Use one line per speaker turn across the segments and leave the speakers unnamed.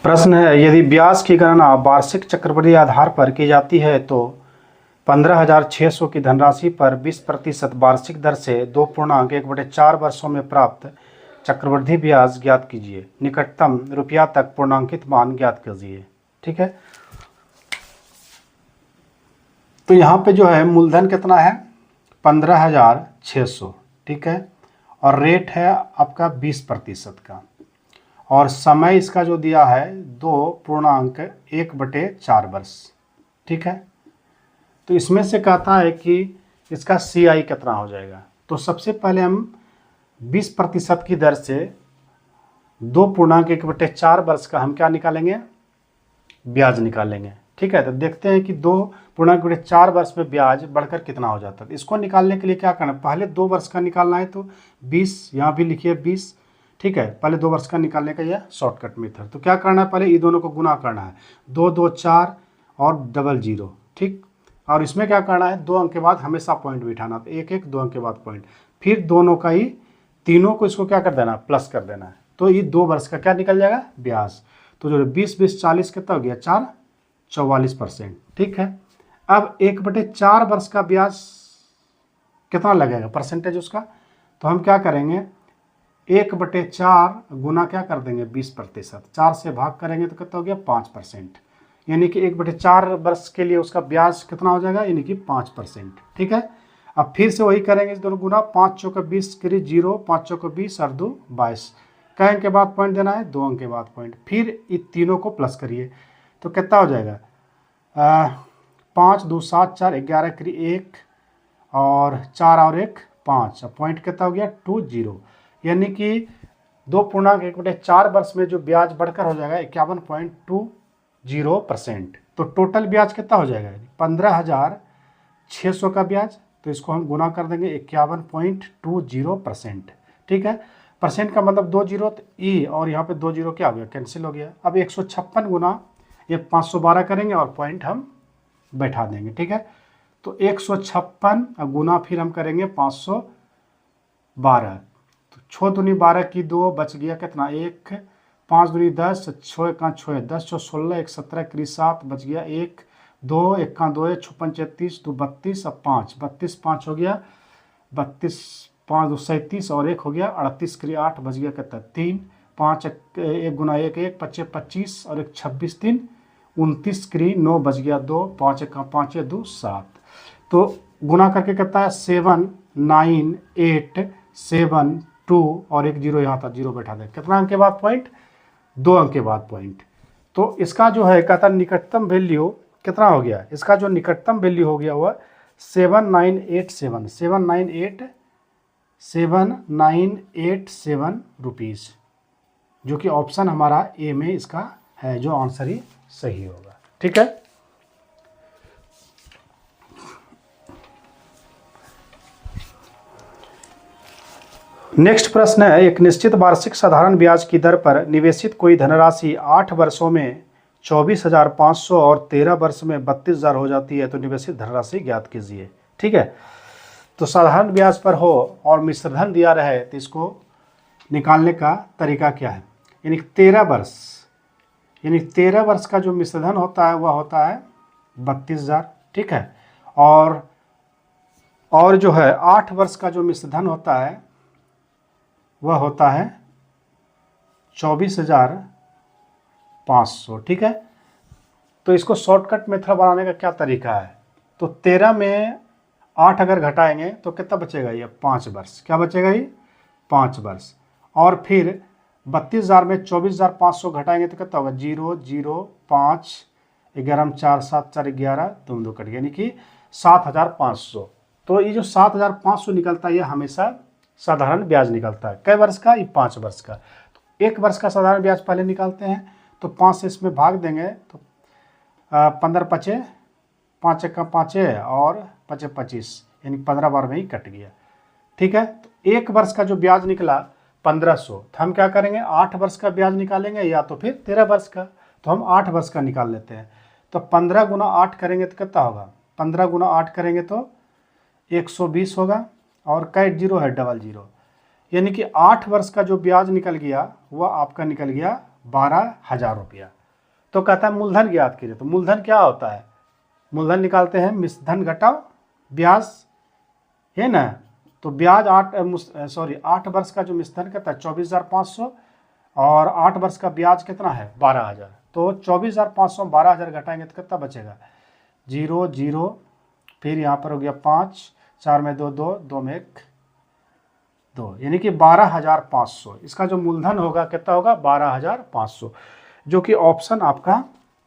प्रश्न है, यदि ब्याज की गणना वार्षिक चक्रवृद्धि आधार पर की जाती है तो 15,600 की धनराशि पर 20% वार्षिक दर से 2.1/4 वर्षों में प्राप्त चक्रवृद्धि ब्याज ज्ञात कीजिए। निकटतम रुपया तक पूर्णांकित मान ज्ञात कीजिए। ठीक है, तो यहाँ पे जो है मूलधन कितना है 15,600। ठीक है, और रेट है आपका 20% का, और समय इसका जो दिया है 2.1/4 वर्ष। ठीक है, तो इसमें से कहता है कि इसका CI कितना हो जाएगा। तो सबसे पहले हम 20% की दर से 2.1/4 वर्ष का हम क्या निकालेंगे, ब्याज निकालेंगे। ठीक है, तो देखते हैं कि 2.1/4 वर्ष में ब्याज बढ़कर कितना हो जाता है। इसको निकालने के लिए क्या करना है, पहले 2 वर्ष का निकालना है तो 20, यहाँ भी लिखिए 20। ठीक है, पहले 2 वर्ष का निकालने का यह शॉर्टकट मेथड। तो क्या करना है, पहले ये दोनों को गुना करना है, 2 2 4 और 00। ठीक, और इसमें क्या करना है, 2 अंक के बाद हमेशा पॉइंट बिठाना, तो 1 1 2 अंक के बाद पॉइंट, फिर दोनों का ही तीनों को इसको क्या कर देना, प्लस कर देना है। तो ये 2 वर्ष का क्या निकल जाएगा, ब्याज। तो जो 20 20 40 कितना हो गया, 4 44%। ठीक है, अब 1/4 वर्ष का ब्याज कितना लगेगा, परसेंटेज उसका। तो हम क्या करेंगे, 1/4 गुना क्या कर देंगे 20%, 4 से भाग करेंगे तो कितना हो गया 5%, यानी कि 1/4 वर्ष के लिए उसका ब्याज कितना हो जाएगा, यानी कि 5%। ठीक है, अब फिर से वही करेंगे, इस दोनों गुना, 5 चौके 20 करी 0, 5 चौके 20 और 2 22, कई अंक के बाद पॉइंट देना है, 2 अंक के बाद पॉइंट, फिर इन तीनों को प्लस करिए तो कितना हो जाएगा, 5 2 7 4 11 करी 1 और 4 और 1 5, पॉइंट कितना हो गया 20, यानी कि 2.1/4 वर्ष में जो ब्याज बढ़कर हो जाएगा 51.20%। तो टोटल ब्याज कितना हो जाएगा, 15,600 का ब्याज। तो इसको हम गुना कर देंगे 51.20%। ठीक है, परसेंट का मतलब 2 जीरो, तो ई और यहाँ पे 2 जीरो क्या हो गया, कैंसिल हो गया। अब 156 गुना ये 512 करेंगे और पॉइंट हम बैठा देंगे। ठीक है, तो 156 गुना फिर हम करेंगे 512, तो 6 दूनी 12 की 2 बच गया कितना 1, 5 दूनी 10, 6 1 6 10 6 16 1 17 करी 7 बच गया 1, 2 1 2 56 33 2 32, अब 5 32 5 हो गया 32, 5 2 37 और 1 हो गया 38 करी 8 बच गया कितना 3, 5 1 गुना 1 1 25 25 और 1 26 3 29 करी 9 बच गया 2, 5 1 5 2 7। तो गुना करके कितना है 7 9 8 7 2 और 1 0 यहाँ था 0 बैठा दे, कितना अंक के बाद पॉइंट, 2 अंक के बाद पॉइंट। तो इसका जो है कहता निकटतम वैल्यू कितना हो गया, इसका जो निकटतम वैल्यू हो गया हुआ 7987 रुपीज़, जो कि ऑप्शन हमारा ए में इसका है, जो आंसर ही सही होगा। ठीक है, नेक्स्ट प्रश्न है, एक निश्चित वार्षिक साधारण ब्याज की दर पर निवेशित कोई धनराशि 8 वर्षों में 24,500 और 13 वर्ष में 32,000 हो जाती है, तो निवेशित धनराशि ज्ञात कीजिए। ठीक है, तो साधारण ब्याज पर हो और मिश्रधन दिया रहे तो इसको निकालने का तरीका क्या है, यानी 13 वर्ष, यानी 13 वर्ष का जो मिश्रधन होता है वह होता है 32,000। ठीक है, और जो है 8 वर्ष का जो मिश्रधन होता है वह होता है 24,500। ठीक है, तो इसको शॉर्टकट मेथड बनाने का क्या तरीका है, तो 13 में 8 अगर घटाएंगे तो कितना बचेगा, ये 5 वर्ष, क्या बचेगा ये 5 वर्ष, और फिर 32,000 में 24,500 घटाएंगे तो कितना होगा 0 0 5 11 4 7 4 11 2 2 कट, यानी कि 7,500। तो ये जो 7,500 निकलता है ये हमेशा साधारण ब्याज निकलता है, कै वर्ष का, ये 5 वर्ष का। तो 1 वर्ष का साधारण ब्याज पहले निकालते हैं, तो 5 से इसमें भाग देंगे तो 15 5 5 1 5 और 5 25, यानी 15 बार में ही कट गया। ठीक है, तो 1 वर्ष का जो ब्याज निकला 1500, तो हम क्या करेंगे 8 वर्ष का ब्याज निकालेंगे या तो फिर 13 वर्ष का, तो हम 8 वर्ष का निकाल लेते हैं। तो 15 गुना 8 करेंगे तो कितना होगा, 15 गुना 8 करेंगे तो 120 होगा, और कैट 0 है 00, यानी कि 8 वर्ष का जो ब्याज निकल गया वह आपका निकल गया 12,000 रुपया। तो कहता है मूलधन ज्ञात कीजिए। तो मूलधन क्या होता है, मूलधन निकालते हैं मिश्र धन घटाओ ब्याज, है ना। तो ब्याज 8 वर्ष का जो मिश्र धन कहता है 24,500 और 8 वर्ष का ब्याज कितना है 12,000। तो 24,500 12,000 घटाएंगे तो कितना बचेगा 0 0, फिर यहाँ पर हो गया 5, 4 में 2 2, 2 में 1 2, यानी कि 12,500। इसका जो मूलधन होगा कितना होगा 12,500, जो कि ऑप्शन आपका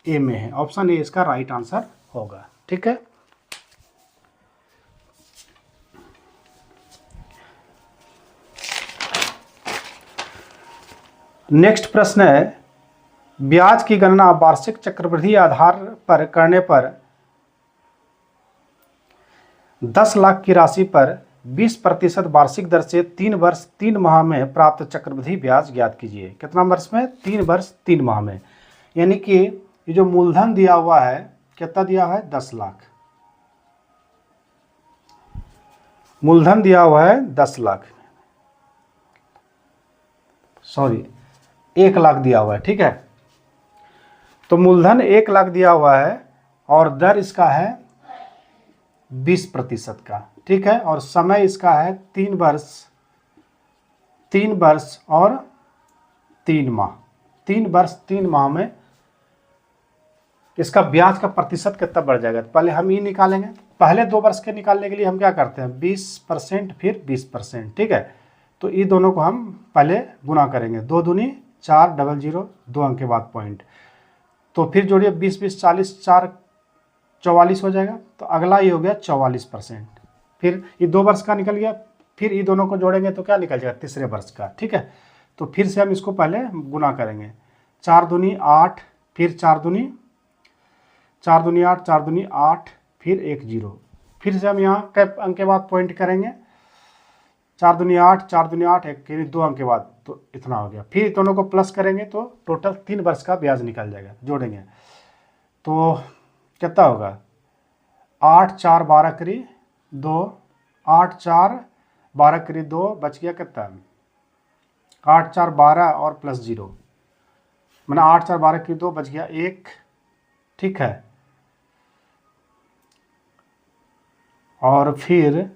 ए में है। ऑप्शन ए इसका राइट आंसर होगा। ठीक है, नेक्स्ट प्रश्न है, ब्याज की गणना वार्षिक चक्रवृद्धि आधार पर करने पर 10 लाख की राशि पर 20% वार्षिक दर से 3 वर्ष 3 माह में प्राप्त चक्रवृद्धि ब्याज ज्ञात कीजिए। कितना वर्ष में 3 वर्ष 3 माह में, यानी कि ये जो मूलधन दिया हुआ है कितना दिया है 10 लाख, मूलधन दिया हुआ है 10 लाख, सॉरी 1 लाख दिया हुआ है। ठीक है, तो मूलधन 1 लाख दिया हुआ है और दर इसका है 20% का। ठीक है, और समय इसका है 3 वर्ष और 3 माह, 3 वर्ष 3 माह में इसका ब्याज का प्रतिशत कितना बढ़ जाएगा। तो पहले हम ये निकालेंगे, पहले 2 वर्ष के निकालने के लिए हम क्या करते हैं 20% फिर 20%। ठीक है, तो ये दोनों को हम पहले गुना करेंगे, 2 दूनी 4 00 2 अंक के बाद पॉइंट, तो फिर जोड़िए 20 20 40 4 44 हो जाएगा। तो अगला ये हो गया 44%, फिर ये 2 वर्ष का निकल गया, फिर ये दोनों को जोड़ेंगे तो क्या निकल जाएगा तीसरे वर्ष का। ठीक है, तो फिर से हम इसको पहले गुना करेंगे, 4 दूनी 8, फिर 4 दूनी 8 4 दूनी 8, फिर 1 0, फिर से हम यहाँ के अंक के बाद पॉइंट करेंगे, 4 दूनी 8 4 दूनी 8 1 2 अंक के बाद, तो इतना हो गया। फिर दोनों को प्लस करेंगे तो टोटल 3 वर्ष का ब्याज निकल जाएगा। जोड़ेंगे तो कितना होगा 8 4 12 करी 2, 8 4 12 करी 2, बच गया कितना 8 4 12 और प्लस 0, मैंने 8 4 12 करी 2, बच गया 1। ठीक है, और फिर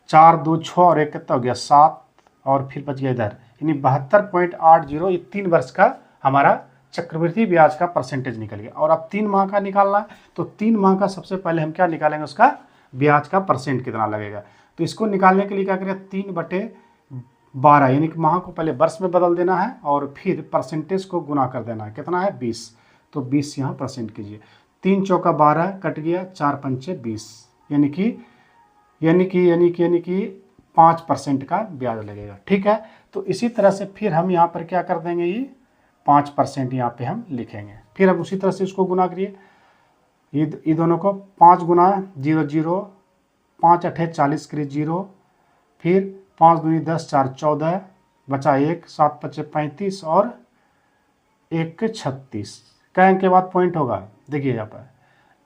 4 2 6 और 1 कितना हो गया 7, और फिर बच गया इधर, यानी 72.80। ये 3 वर्ष का हमारा चक्रवृद्धि ब्याज का परसेंटेज निकल गया। और अब 3 माह का निकालना है, तो 3 माह का सबसे पहले हम क्या निकालेंगे, उसका ब्याज का परसेंट कितना लगेगा। तो इसको निकालने के लिए क्या करें 3/12, यानी कि माह को पहले वर्ष में बदल देना है और फिर परसेंटेज को गुना कर देना है। कितना है 20, तो 20 यहाँ परसेंट कीजिए, 3 चौका 12 कट गया, 4 पंचे 20, यानी कि 5% का ब्याज लगेगा। ठीक है, तो इसी तरह से फिर हम यहाँ पर क्या कर देंगे, ये 5% यहाँ पे हम लिखेंगे। फिर अब उसी तरह से इसको गुना करिए, ये दोनों को 5 गुना 0 0, 5 8 40 करिए 0, फिर 5 दूनी 10 4 14, बचा 1, 7 5 35 और 1 36। कै अंक के बाद पॉइंट होगा, देखिए यहाँ पर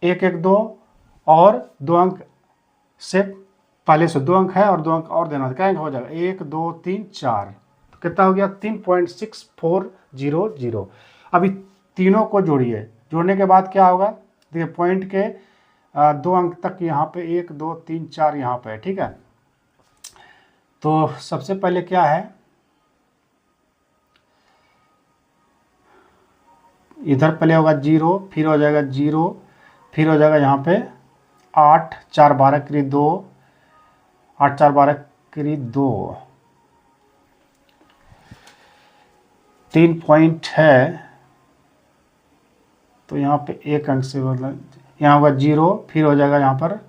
1 1 2 और 2 अंक से पहले से 2 अंक है और 2 अंक और देना, क्या अंक हो जाएगा 1 2 3 4, तो कितना हो गया 3.6400। अभी तीनों को जोड़िए, जोड़ने के बाद क्या होगा, देखिए पॉइंट के 2 अंक तक यहाँ पे 1 2 3 4 यहाँ पे है। ठीक है, तो सबसे पहले क्या है, इधर पहले होगा 0, फिर हो जाएगा 0, फिर हो जाएगा यहाँ पे 8 4 12 करी 2, 8 4 12 करी 2, 3 पॉइंट है, तो यहाँ पे 1 अंक से मतलब यहाँ होगा 0, फिर हो जाएगा यहाँ पर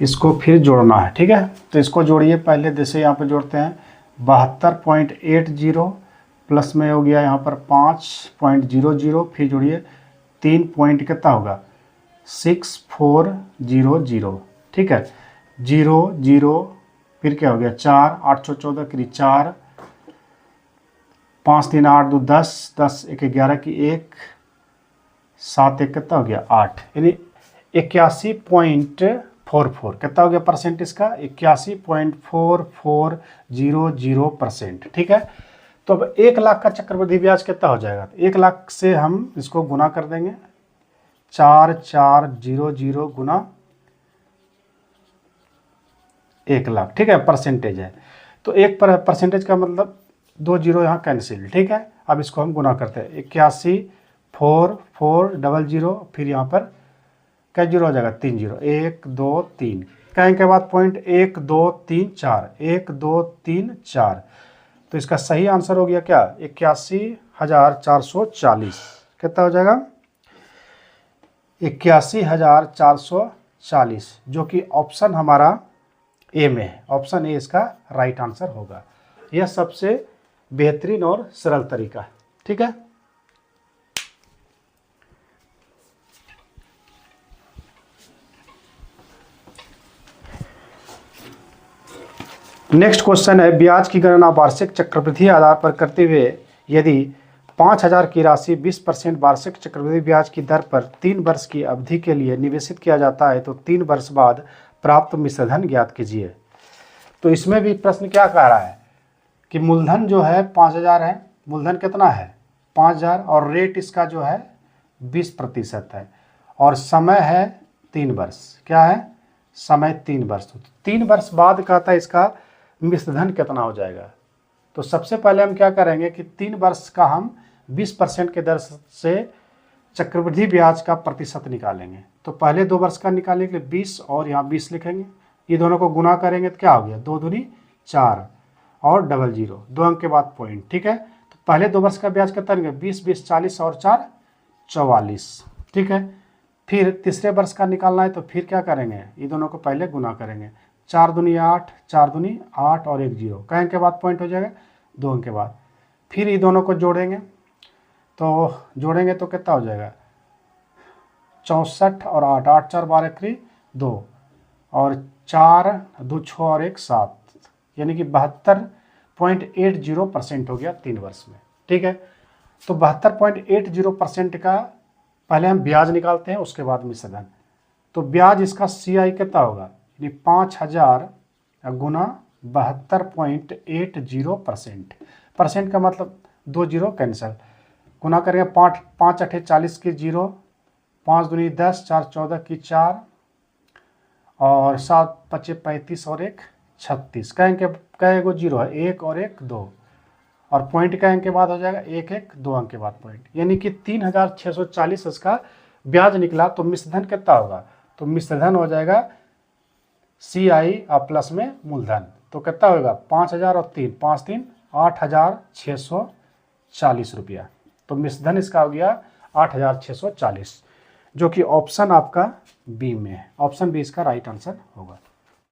इसको फिर जोड़ना है। ठीक है, तो इसको जोड़िए पहले, जैसे यहाँ पे जोड़ते हैं 72.80 प्लस में हो गया यहाँ पर 5.00, फिर जोड़िए 3 पॉइंट कितना होगा 6400। ठीक है, 0 0, फिर क्या हो गया 4 814 की 4, 5 3 8 2 10 10 1 11 की 1, 7 1 कितना हो गया 8, यानी 81.40 44 कितना हो गया परसेंट इसका 81.4400%। ठीक है, तो अब 1 लाख का चक्रवृद्धि ब्याज कितना हो जाएगा? 1 लाख से हम इसको गुना कर देंगे 4400 गुना 1 लाख। ठीक है, परसेंटेज है तो एक परसेंटेज का मतलब 2 जीरो यहाँ कैंसिल। ठीक है, अब इसको हम गुना करते हैं 814400, फिर यहाँ पर क्या जीरो हो जाएगा 3 जीरो 1 2 3 कहें के बाद पॉइंट 1 2 3 4 1 2 3 4। तो इसका सही आंसर हो गया क्या 81,440। कितना हो जाएगा 81,440, जो कि ऑप्शन हमारा ए में है। ऑप्शन ए इसका राइट आंसर होगा। यह सबसे बेहतरीन और सरल तरीका है। ठीक है, नेक्स्ट क्वेश्चन है ब्याज की गणना वार्षिक चक्रवृद्धि आधार पर करते हुए यदि 5,000 की राशि 20% वार्षिक चक्रवृद्धि ब्याज की दर पर 3 वर्ष की अवधि के लिए निवेशित किया जाता है तो 3 वर्ष बाद प्राप्त मिश्रधन ज्ञात कीजिए। तो इसमें भी प्रश्न क्या कह रहा है कि मूलधन जो है 5,000 है, मूलधन कितना है 5,000 और रेट इसका जो है 20% है और समय है 3 वर्ष। क्या है समय 3 वर्ष। 3 वर्ष बाद कहता है इसका मिश्रधन कितना हो जाएगा। तो सबसे पहले हम क्या करेंगे कि 3 वर्ष का हम 20% के दर से चक्रवृद्धि ब्याज का प्रतिशत निकालेंगे। तो पहले 2 वर्ष का निकालने के लिए 20 और यहाँ 20 लिखेंगे, ये दोनों को गुना करेंगे तो क्या हो गया 2 दूनी 4 और 00 2 अंक के बाद पॉइंट। ठीक है, तो पहले 2 वर्ष का ब्याज कितना लेंगे 20 20 40 और 4 44। ठीक है, फिर तीसरे वर्ष का निकालना है तो फिर क्या करेंगे ये दोनों को पहले गुना करेंगे 4 दूनी 8 4 दूनी 8 और 1 0 कहें के बाद पॉइंट हो जाएगा 2 अंक के बाद। फिर ये दोनों को जोड़ेंगे तो कितना हो जाएगा 64 और 8 8 4 12 एकरी 2 और 4 2 6 और 1 7, यानी कि 72.80% हो गया 3 वर्ष में। ठीक है, तो 72.80% का पहले हम ब्याज निकालते हैं उसके बाद मिश्रधन। तो ब्याज इसका CI कितना होगा यानी 5,000 गुना 72.80%। परसेंट का मतलब 2 जीरो कैंसिल, गुना करेंगे 5 8 40 की 0 5 दूनी 10 4 14 की 4 और 7 25 35 और 1 36 कहें गो जीरो है 1 और 1 2 और पॉइंट का अंक के बाद हो जाएगा 1 1 2 अंक के बाद पॉइंट, यानी कि 3,640 इसका ब्याज निकला। तो मिश्रधन कितना होगा तो मिश्रधन हो जाएगा CI प्लस में मूलधन। तो कितना होगा 5,000 और 3 5 3 8,640 रुपया। तो मिश्रधन इसका हो गया 8,640, जो कि ऑप्शन आपका बी में है। ऑप्शन बी इसका राइट आंसर होगा।